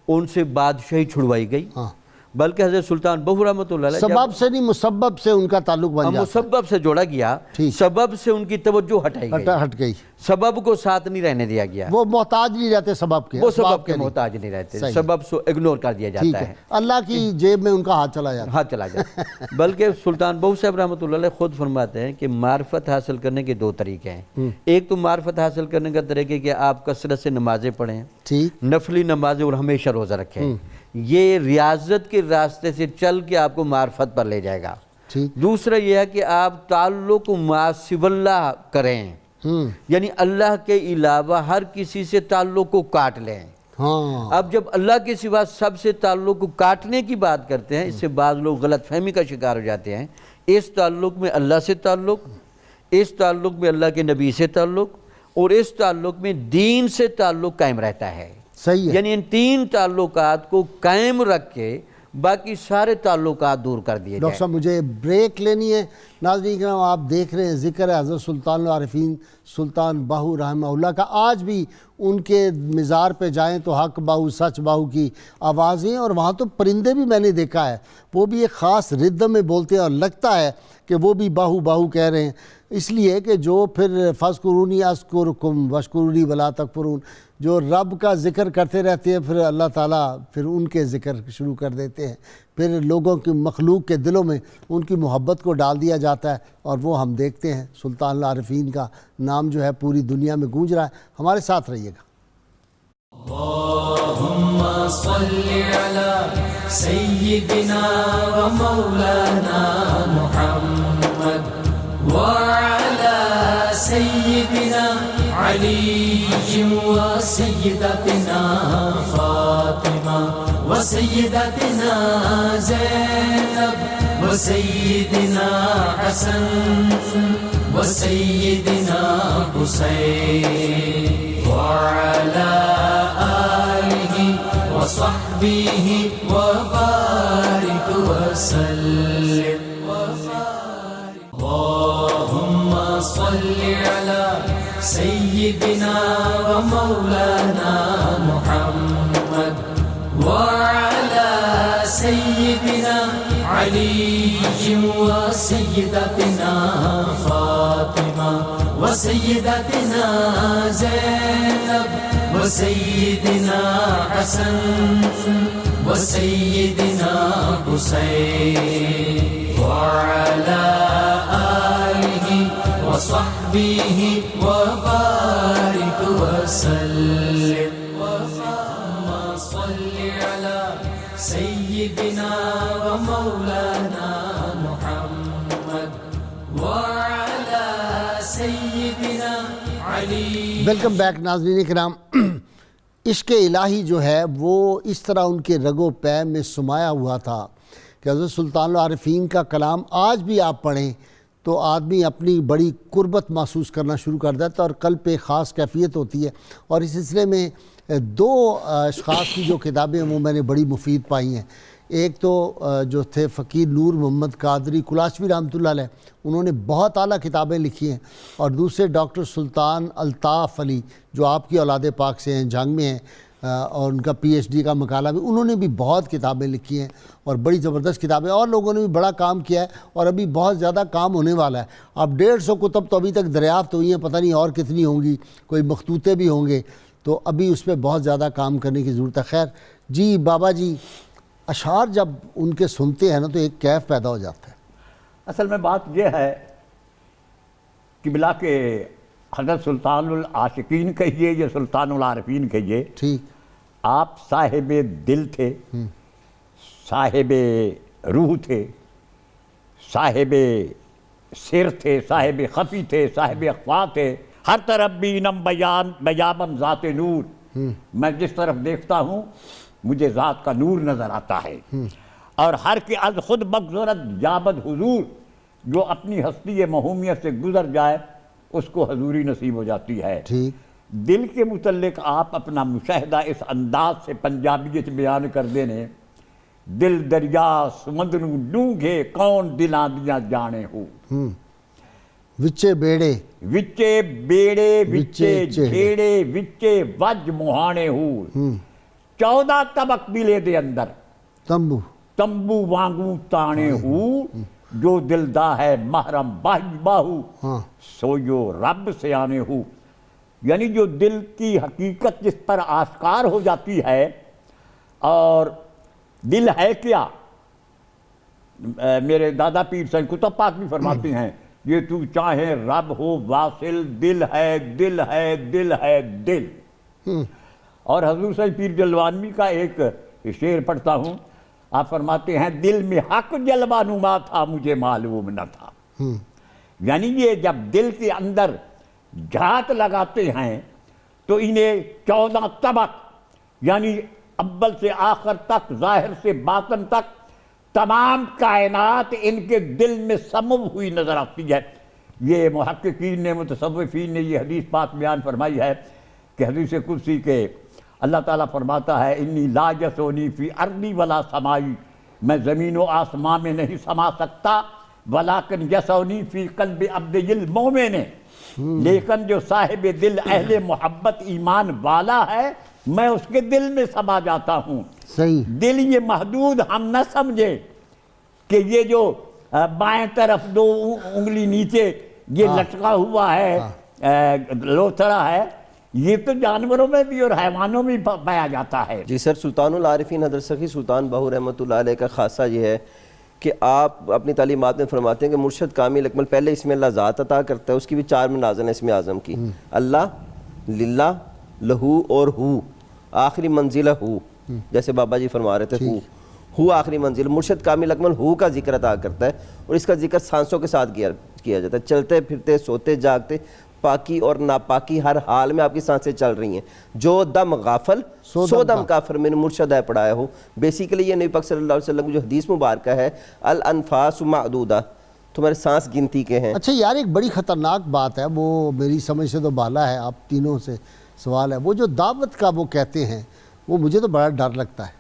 ان سے بادشاہی چھڑوائی گئی، ہاں، بلکہ حضرت سلطان بہو رحمۃ اللہ علیہ سبب سے نہیں مسبب سے ان کا تعلق بن جاتا ہے، مسبب سے جوڑا گیا، ٹھیک، سبب سے ان کی توجہ ہٹائی گئی، ہٹ گئی، سبب کو ساتھ نہیں رہنے دیا گیا، وہ محتاج نہیں رہتے سبب کے، وہ اسباب سبب کے لیے۔ محتاج نہیں رہتے، صحیح۔ سبب سے اگنور کر دیا ٹھیک جاتا ہے، ہے، اللہ کی جیب میں ان کا ہاتھ چلا جاتا ہے۔ ہاتھ چلا جاتا ہے۔ بلکہ سلطان بہو صاحب رحمۃ اللہ علیہ خود فرماتے ہیں کہ معرفت حاصل کرنے کے دو طریقے ہیں، ایک تو معرفت حاصل کرنے کا طریقہ کہ آپ کثرت سے نمازیں پڑھیں، ٹھیک، نفلی نمازیں، اور ہمیشہ روزہ رکھیں، یہ ریاضت کے راستے سے چل کے آپ کو معرفت پر لے جائے گا۔ ٹھیک، دوسرا یہ ہے کہ آپ تعلق مع سوی اللہ کریں، یعنی اللہ کے علاوہ ہر کسی سے تعلق کو کاٹ لیں، ہاں اب جب اللہ کے سوا سب سے تعلق کو کاٹنے کی بات کرتے ہیں، اس سے بعض لوگ غلط فہمی کا شکار ہو جاتے ہیں۔ اس تعلق میں اللہ سے تعلق، اس تعلق میں اللہ کے نبی سے تعلق، اور اس تعلق میں دین سے تعلق قائم رہتا ہے۔ صحیح ہے۔ یعنی ان تین تعلقات کو قائم رکھ کے باقی سارے تعلقات دور کر دیے ڈاکٹر جائیں۔ صاحب مجھے بریک لینی ہے۔ ناظرین کرام، آپ دیکھ رہے ہیں ذکر ہے حضرت سلطان العارفین سلطان باہو رحمہ اللہ کا۔ آج بھی ان کے مزار پہ جائیں تو حق باہو سچ باہو کی آوازیں، اور وہاں تو پرندے بھی میں نے دیکھا ہے، وہ بھی ایک خاص ردم میں بولتے ہیں، اور لگتا ہے کہ وہ بھی باہو باہو کہہ رہے ہیں، اس لیے کہ جو پھر فاذکرونی اذکرکم واشکرونی ولا تکفرون، جو رب کا ذکر کرتے رہتے ہیں، پھر اللہ تعالیٰ پھر ان کے ذکر شروع کر دیتے ہیں، پھر لوگوں کی مخلوق کے دلوں میں ان کی محبت کو ڈال دیا جاتا ہے، اور وہ ہم دیکھتے ہیں سلطان العارفین کا نام جو ہے پوری دنیا میں گونج رہا ہے۔ ہمارے ساتھ رہیے گا۔ اللهم صل على سيدنا ومولانا محمد وعلى سيدنا علي وسيدتنا فاطمة وسيدتنا زينب وسيدنا حسن وسيدنا حسين وعلى آله وصحبه وبارك وسلم اللهم صل على سيدنا ومولانا محمد وعلى سيدنا علي وسيدتنا فاطمة وسيدتنا زينب وسيدنا حسن وسيدنا حسين وعلى آله وصحبه وبارك وسلم اللهم صل على سيدنا ومولانا محمد وعلى سيدنا علي۔ ویلکم بیک ناظرین کرام۔ عشق الہی جو ہے وہ اس طرح ان کے رگ و پے میں سمایا ہوا تھا کہ حضرت سلطان العارفین کا کلام آج بھی آپ پڑھیں تو آدمی اپنی بڑی قربت محسوس کرنا شروع کر دیتا ہے، اور قلب پہ خاص کیفیت ہوتی ہے۔ اور اس سلسلے میں دو اشخاص کی جو کتابیں وہ میں نے بڑی مفید پائی ہیں۔ ایک تو جو تھے فقیر نور محمد قادری کلاشوی رحمۃ اللہ علیہ، انہوں نے بہت اعلیٰ کتابیں لکھی ہیں، اور دوسرے ڈاکٹر سلطان الطاف علی جو آپ کی اولاد پاک سے ہیں، جنگ میں ہیں، اور ان کا پی ایچ ڈی کا مقالہ بھی، انہوں نے بھی بہت کتابیں لکھی ہیں اور بڑی زبردست کتابیں، اور لوگوں نے بھی بڑا کام کیا ہے، اور ابھی بہت زیادہ کام ہونے والا ہے۔ اب 150 کتب تو ابھی تک دریافت ہوئی ہیں، پتہ نہیں اور کتنی ہوں گی، کوئی مخطوطے بھی ہوں گے، تو ابھی اس پہ بہت زیادہ کام کرنے کی ضرورت ہے۔ خیر جی بابا جی، اشعار جب ان کے سنتے ہیں نا تو ایک کیف پیدا ہو جاتا ہے۔ اصل میں بات یہ ہے کہ بلا کے حضرت سلطان العاشقین کہیے یا سلطان العارفین کہیے، ٹھیک، آپ صاحب دل تھے، صاحب روح تھے، صاحب سر تھے، صاحب خفی تھے، صاحب اخفا تھے، ہر طرف بینم بیابم ذات نور، میں جس طرف دیکھتا ہوں مجھے ذات کا نور نظر آتا ہے، اور ہر کے از خود مگزرت یابد حضور، جو اپنی ہستی محومیت سے گزر جائے اس کو حضوری نصیب ہو جاتی ہے۔ ٹھیک، دل کے متعلق آپ اپنا مشاہدہ اس انداز سے پنجابیت بیان کر دینے، دل دریا سمندروں ڈونگھے کون دلاں دیاں جانے ہو، وچے بیڑے وچے بیڑے وچے وچے جھیڑے وچے وج مہانے ہو، 14 طبق ملے دے اندر تمبو تمبو وانگوں تانے ہو، جو دلدا ہے محرم باہی باہو، ہاں، سویو رب سے آنے ہو۔ یعنی جو دل کی حقیقت جس پر آشکار ہو جاتی ہے، اور دل ہے کیا، میرے دادا پیر سید کتب پاک بھی فرماتے ہیں، یہ تو چاہے رب ہو واصل، دل ہے دل ہے دل ہے دل۔ اور حضور سید پیر جلوانوی کا ایک شعر پڑھتا ہوں، آپ فرماتے ہیں دل میں حق جلوہ نما تھا مجھے معلوم نہ تھا۔ یعنی یہ جب دل کے اندر جھات لگاتے ہیں تو انہیں 14 طبق یعنی اول سے آخر تک، ظاہر سے باطن تک تمام کائنات ان کے دل میں سمو ہوئی نظر آتی ہے۔ یہ محققین نے، متصوفین نے یہ حدیث پاک بیان فرمائی ہے کہ حدیث قدسی کے اللہ تعالیٰ فرماتا ہے انی لا یسونی فی ارضی ولا سمائی، میں زمین و آسمان میں نہیں سما سکتا، ولیکن یسونی فی قلب عبد المومن، لیکن جو صاحب دل اہل محبت ایمان والا ہے میں اس کے دل میں سما جاتا ہوں۔ صحیح۔ دل یہ محدود ہم نہ سمجھے کہ یہ جو بائیں طرف دو انگلی نیچے یہ لٹکا ہوا ہے لوتھڑا ہے، یہ تو جانوروں میں بھی اور حیوانوں میں بھی پایا جاتا ہے۔ جی سر، سلطان العارفین حضرت سخی سلطان باہو رحمۃ اللہ علیہ کا خاصہ یہ ہے کہ آپ اپنی تعلیمات میں فرماتے ہیں کہ مرشد کامل اکمل پہلے اسم اللہ ذات عطا کرتا ہے، اس کی بھی 4 منازل ہیں اسم اعظم کی، اللہ، للہ، لہو اور ہو، آخری منزل ہے ہو، جیسے بابا جی فرما رہے تھے ہو آخری منزل۔ مرشد کامل اکمل ہو کا ذکر عطا کرتا ہے اور اس کا ذکر سانسوں کے ساتھ کیا جاتا ہے، چلتے پھرتے سوتے جاگتے پاکی اور ناپاکی ہر حال میں آپ کی سانسیں چل رہی ہیں۔ جو دم غافل سو دم کافر من مرشد ہے پڑھایا ہو۔ بیسیکلی یہ نبی پاک صلی اللہ علیہ وسلم کی جو حدیث مبارکہ ہے الانفاس معدودہ، تمہارے سانس گنتی کے ہیں۔ اچھا یار، ایک بڑی خطرناک بات ہے، وہ میری سمجھ سے تو بالا ہے، آپ تینوں سے سوال ہے، وہ جو دعوت کا وہ کہتے ہیں وہ مجھے تو بڑا ڈر لگتا ہے۔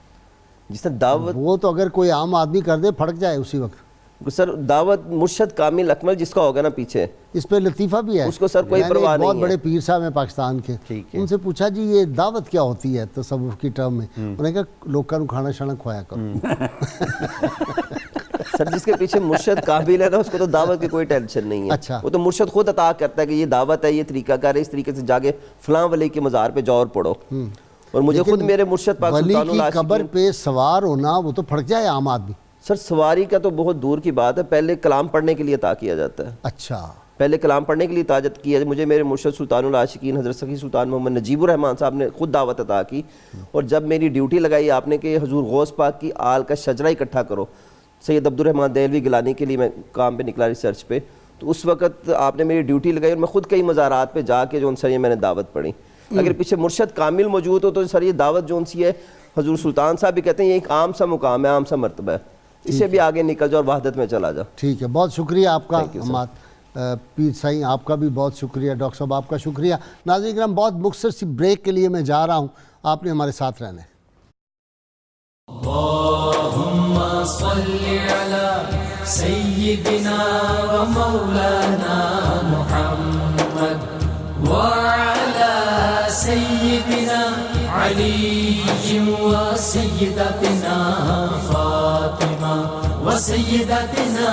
جس نے دعوت، وہ تو اگر کوئی عام آدمی کر دے پھڑک جائے اسی وقت۔ سر دعوت مرشد کامل اکمل جس کا ہوگا نا پیچھے، اس پہ لطیفہ بھی ہے، اس کو سر کوئی پرواہ نہیں ہے۔ بہت بڑے پیر صاحب ہیں پاکستان کے، ان سے پوچھا جی یہ دعوت کیا ہوتی ہے تصوف کی ٹرم میں، انہوں نے کہا لوگوں کو کھانا شانا کھوایا کرو۔ سر جس کے پیچھے مرشد کامل ہے نا اس کو تو دعوت کی کوئی ٹینشن نہیں ہے۔ اچھا، وہ تو مرشد خود عطا کرتا ہے کہ یہ دعوت ہے، یہ طریقہ کار ہے، اس طریقے سے جاگے فلاں ولی کے مزار پہ جاؤ اور پڑھو۔ اور مجھے خود میرے مرشد پاک ولی سلطان کی العاشقین، قبر پہ سوار ہونا وہ تو پھڑک جائے عام آدمی۔ سر سواری کا تو بہت دور کی بات ہے، پہلے کلام پڑھنے کے لیے عطا کیا جاتا ہے۔ اچھا، پہلے کلام پڑھنے کے لیے تاجت کی ہے۔ مجھے میرے مرشد سلطان العاشقین حضرت سخی سلطان محمد نجیب الرحمن صاحب نے خود دعوت عطا کی، اور جب میری ڈیوٹی لگائی آپ نے کہ حضور غوث پاک کی آل کا شجرہ اکٹھا کرو، سید عبد الرحمن دہلوی گیلانی کے لیے میں کام پہ نکلا ریسرچ پہ، تو اس وقت آپ نے میری ڈیوٹی لگائی اور میں خود کئی مزارات پہ جا کے جو ان سے یہ میں نے دعوت پڑھی۔ اگر پیچھے مرشد کامل موجود ہو تو سر یہ دعوت جو ان سی ہے، حضور سلطان صاحب بھی کہتے ہیں یہ ایک عام سا مقام ہے، عام سا مرتبہ ہے، اس سے بھی آگے نکل جاؤ اور وحدت میں چلا جاؤ۔ ٹھیک ہے، بہت شکریہ آپ کا حماد پیر سائیں، آپ کا بھی بہت شکریہ، ڈاکٹر صاحب آپ کا شکریہ۔ ناظرین کرام، بہت مختصر سی بریک کے لیے میں جا رہا ہوں، آپ نے ہمارے ساتھ رہنا ہے۔ اللہم صلی علی سیدنا و مولانا محمد وعلی سیدنا علی و سیدتنا فاطمہ و سیدتنا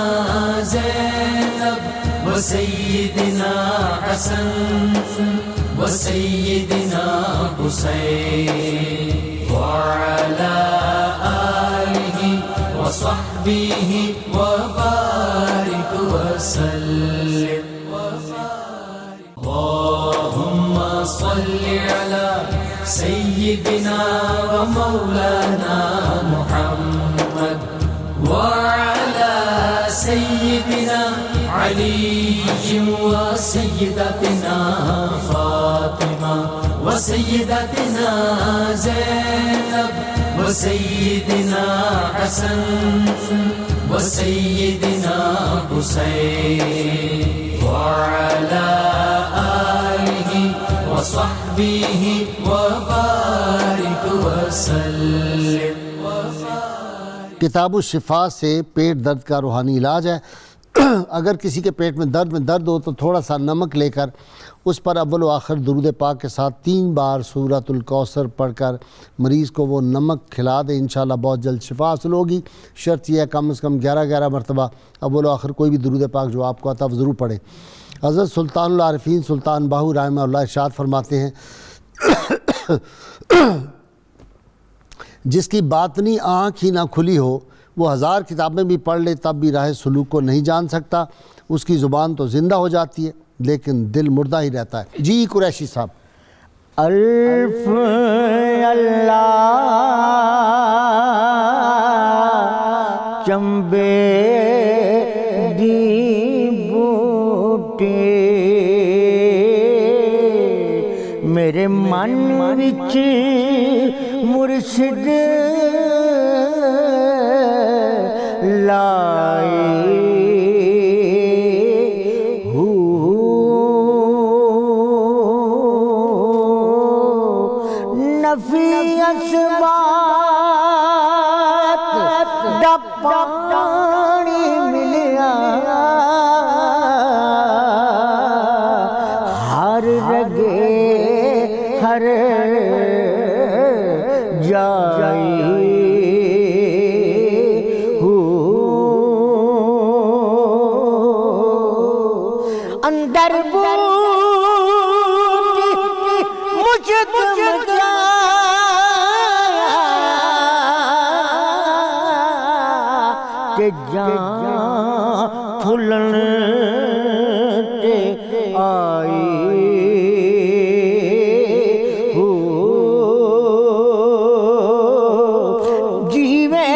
زینب و سیدنا حسن و سیدنا حسین وعلى آله وصحبه وبارك وسلم اللهم صل على سيدنا ومولانا محمد وعلى سيدنا علي وسيدتنا فاطمة وسيدتنا زينب وسيدنا حسن وسيدنا حسين وعلى آله وصحبه وبارك وسلم۔ کتاب الشفا سے پیٹ درد کا روحانی علاج ہے۔ اگر کسی کے پیٹ میں درد ہو تو تھوڑا سا نمک لے کر اس پر اول و آخر درود پاک کے ساتھ 3 بار سورۃ الکوثر پڑھ کر مریض کو وہ نمک کھلا دے، انشاءاللہ بہت جلد شفا حاصل ہوگی۔ شرط یہ ہے کم از کم 11 مرتبہ اول و آخر کوئی بھی درود پاک جو آپ کو آتا ہے وہ ضرور پڑھے۔ حضرت سلطان العارفین سلطان باہو رحمہ اللہ ارشاد فرماتے ہیں جس کی باطنی آنکھ ہی نہ کھلی ہو وہ 1000 کتابیں بھی پڑھ لے تب بھی راہ سلوک کو نہیں جان سکتا۔ اس کی زبان تو زندہ ہو جاتی ہے لیکن دل مردہ ہی رہتا ہے۔ جی قریشی صاحب۔ الف اللہ چمبے دی بوٹے میرے من وچ مرشد لائے نفی اسبات دا پانی ملیا ہر رگے ہر جائی اندر بوٹی مجھ تم کیا کہ جان پھولن تے آئی جیوے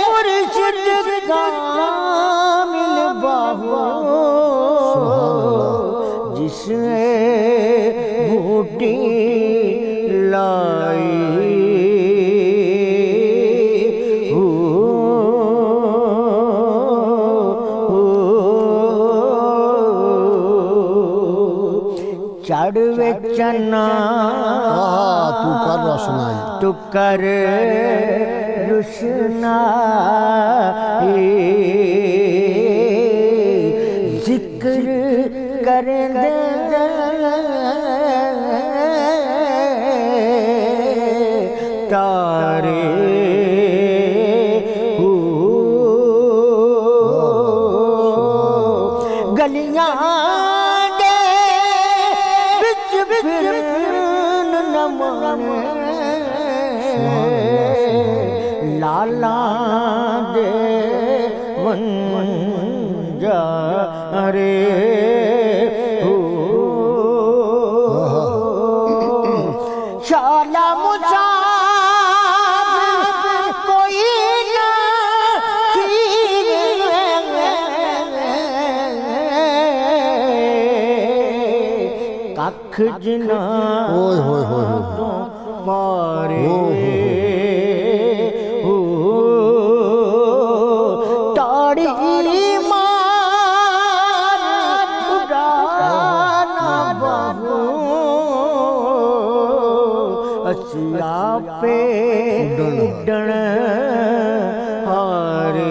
مرشد کامل باہو جس نے بوٹی لائی چڑھ وچنا تو کر روشنائی تو کر روشنائی ذکر کریں دے تارے گلیاں لالا دے منجارے شالا مصاب کوئی نہ ککھ جنا اوئے ہوئے ہوئے مارے تاڑی مار اڑانا بہو اسیا پہ اڈن ہارے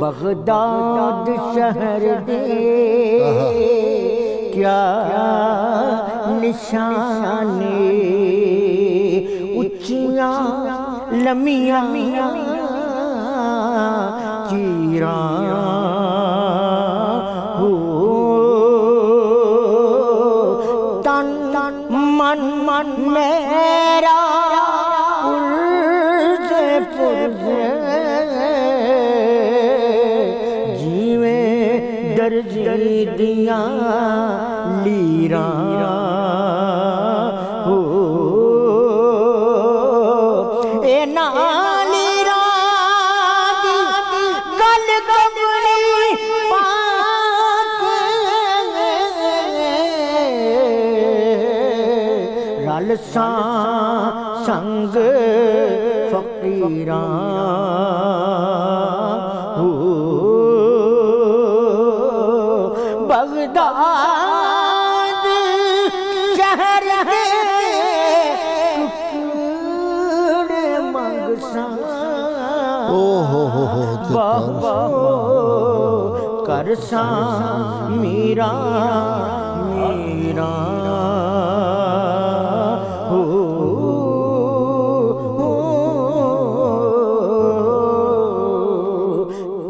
بغداد شہر دے کیا نشانے اچیاں لمیاں چیراں تن من میرا پرزے پرزے درجی دیاں لیراں اے لیراں دی گل کملی پاک رل ساں سنگ فقیراں بغداد شہر ہے ٹکڑے منگساں بابا کرساں میرا میرا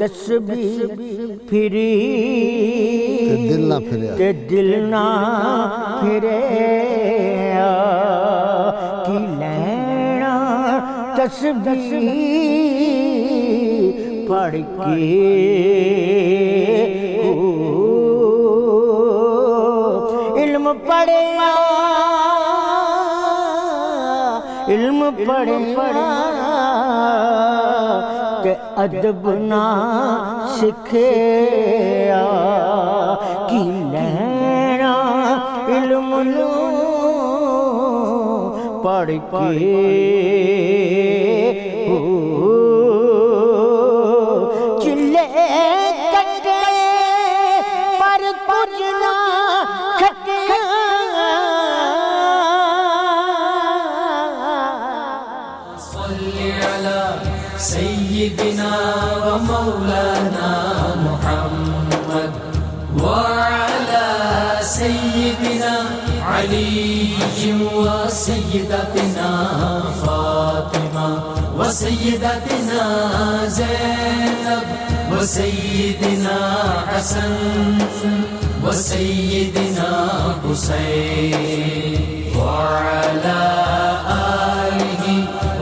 تسبیح پھری دل نہ پھریا تے دل نہ پھریا کی لینا تسبیح پڑھ کے علم پڑھیا علم پڑھیا کہ ادب نہ سکھیا کی لینا علم نو پڑھ کے چلے کٹے پر کچھ نہ کھٹیا صلی علی سیدنا و مولانا محمد وعلى سيدنا علي وسيدتنا فاطمة وسيدتنا زينب وسيدنا حسن وسيدنا حسين وعلى آله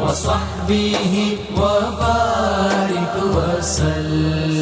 وصحبه وبارك وسلم